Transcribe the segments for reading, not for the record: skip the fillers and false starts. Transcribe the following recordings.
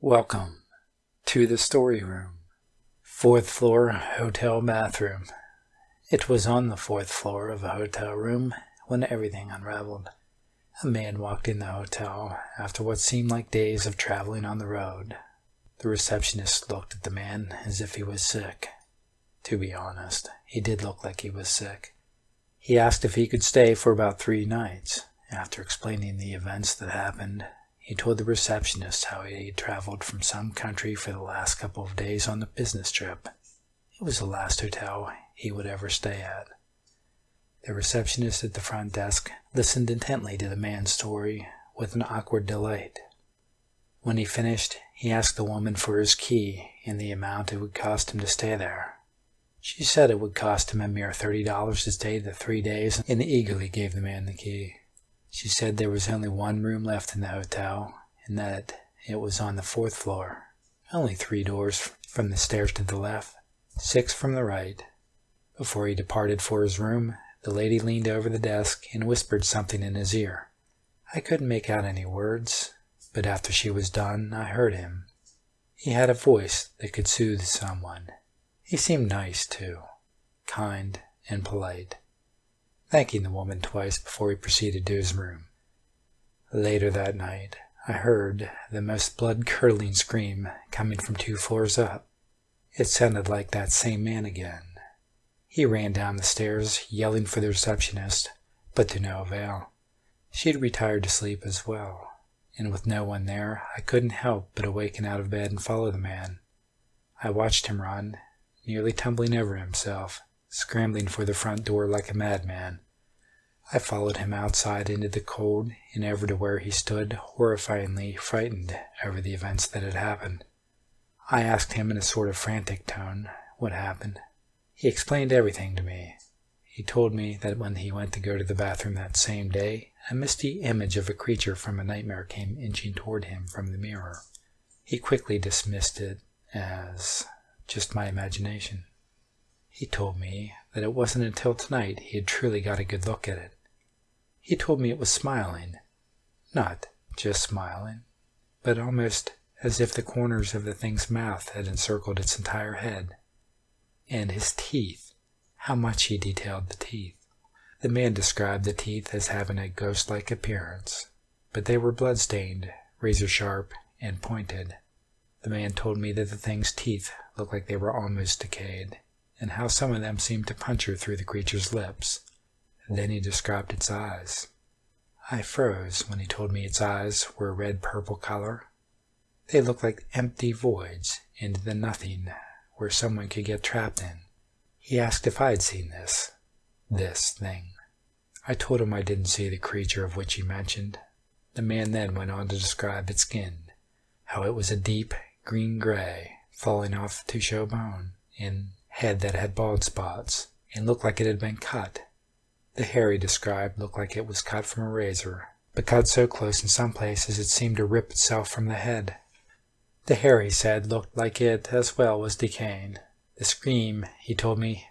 Welcome to the story room. Fourth floor hotel bathroom. It was on the fourth floor of a hotel room when everything unraveled. A man walked in the hotel after what seemed like days of traveling on the road. The receptionist looked at the man as if he was sick. To be honest, he did look like he was sick. He asked if he could stay for about 3 nights. After explaining the events that happened, he told the receptionist how he had traveled from some country for the last couple of days on a business trip. It was the last hotel he would ever stay at. The receptionist at the front desk listened intently to the man's story with an awkward delight. When he finished, he asked the woman for his key and the amount it would cost him to stay there. She said it would cost him a mere $30 to stay the 3 days and eagerly gave the man the key. She said there was only one room left in the hotel, and that it was on the 4th floor. Only 3 doors from the stairs to the left, 6 from the right. Before he departed for his room, the lady leaned over the desk and whispered something in his ear. I couldn't make out any words, but after she was done, I heard him. He had a voice that could soothe someone. He seemed nice, too, kind and polite, thanking the woman twice before he proceeded to his room. Later that night, I heard the most blood-curdling scream coming from 2 floors up. It sounded like that same man again. He ran down the stairs, yelling for the receptionist, but to no avail. She had retired to sleep as well, and with no one there, I couldn't help but awaken out of bed and follow the man. I watched him run, nearly tumbling over himself, scrambling for the front door like a madman. I followed him outside into the cold and over to where he stood, horrifyingly frightened over the events that had happened. I asked him in a sort of frantic tone what happened. He explained everything to me. He told me that when he went to go to the bathroom that same day, a misty image of a creature from a nightmare came inching toward him from the mirror. He quickly dismissed it as just my imagination. He told me that it wasn't until tonight he had truly got a good look at it. He told me it was smiling. Not just smiling, but almost as if the corners of the thing's mouth had encircled its entire head. And his teeth. How much he detailed the teeth. The man described the teeth as having a ghost-like appearance, but they were blood-stained, razor-sharp, and pointed. The man told me that the thing's teeth looked like they were almost decayed, and how some of them seemed to puncture through the creature's lips. Then he described its eyes. I froze when he told me its eyes were a red-purple color. They looked like empty voids into the nothing where someone could get trapped in. He asked if I had seen this thing. I told him I didn't see the creature of which he mentioned. The man then went on to describe its skin, how it was a deep green-gray, falling off to show bone, and head that had bald spots, and looked like it had been cut. The hair he described looked like it was cut from a razor, but cut so close in some places it seemed to rip itself from the head. The hair, he said, looked like it as well was decaying. The scream he told me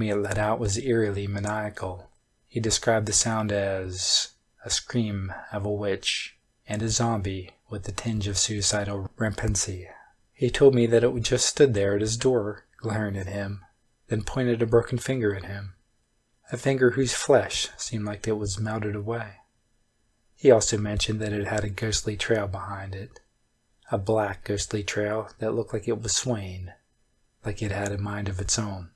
it let out was eerily maniacal. He described the sound as a scream of a witch and a zombie with a tinge of suicidal rampancy. He told me that it just stood there at his door, glaring at him, then pointed a broken finger at him, a finger whose flesh seemed like it was melted away. He also mentioned that it had a ghostly trail behind it, a black ghostly trail that looked like it was swaying, like it had a mind of its own.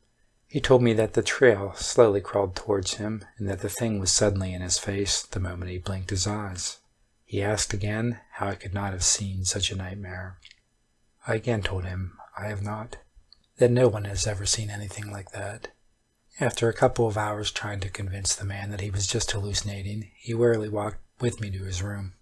He told me that the trail slowly crawled towards him, and that the thing was suddenly in his face the moment he blinked his eyes. He asked again how I could not have seen such a nightmare. I again told him I have not, that no one has ever seen anything like that. After a couple of hours trying to convince the man that he was just hallucinating, he wearily walked with me to his room.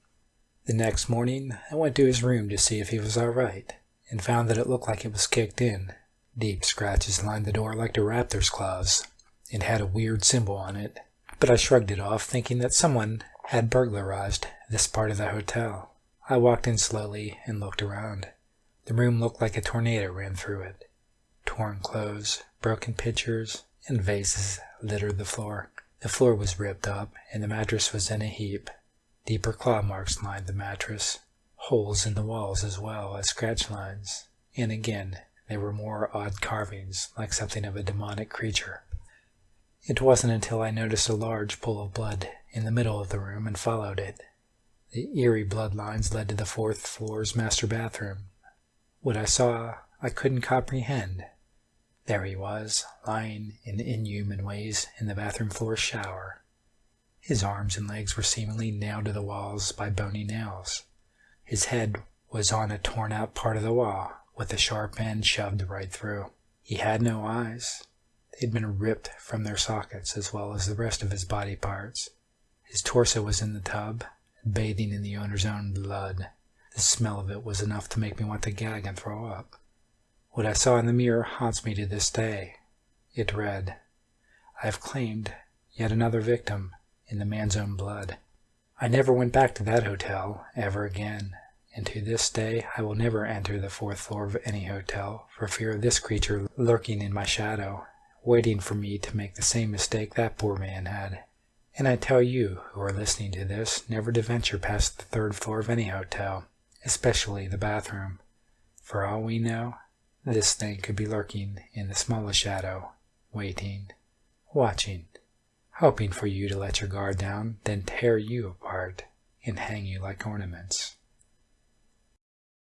The next morning, I went to his room to see if he was all right, and found that it looked like it was kicked in. Deep scratches lined the door like the raptor's claws. It had a weird symbol on it, but I shrugged it off, thinking that someone had burglarized this part of the hotel. I walked in slowly and looked around. The room looked like a tornado ran through it. Torn clothes, broken pitchers, and vases littered the floor. The floor was ripped up, and the mattress was in a heap. Deeper claw marks lined the mattress. holes in the walls as well as scratch lines, and again there were more odd carvings like something of a demonic creature. It wasn't until I noticed a large pool of blood in the middle of the room and followed it. The eerie blood lines led to the fourth floor's master bathroom. What I saw I couldn't comprehend. There he was, lying in inhuman ways in the bathroom floor shower. His arms and legs were seemingly nailed to the walls by bony nails. His head was on a torn-out part of the wall, with the sharp end shoved right through. He had no eyes. They'd been ripped from their sockets, as well as the rest of his body parts. His torso was in the tub, bathing in the owner's own blood. The smell of it was enough to make me want to gag and throw up. What I saw in the mirror haunts me to this day. It read, "I have claimed yet another victim in the man's own blood." I never went back to that hotel ever again, and to this day I will never enter the fourth floor of any hotel for fear of this creature lurking in my shadow, waiting for me to make the same mistake that poor man had. And I tell you who are listening to this never to venture past the third floor of any hotel, especially the bathroom. For all we know, this thing could be lurking in the smallest shadow, waiting, watching, hoping for you to let your guard down, then tear you apart and hang you like ornaments.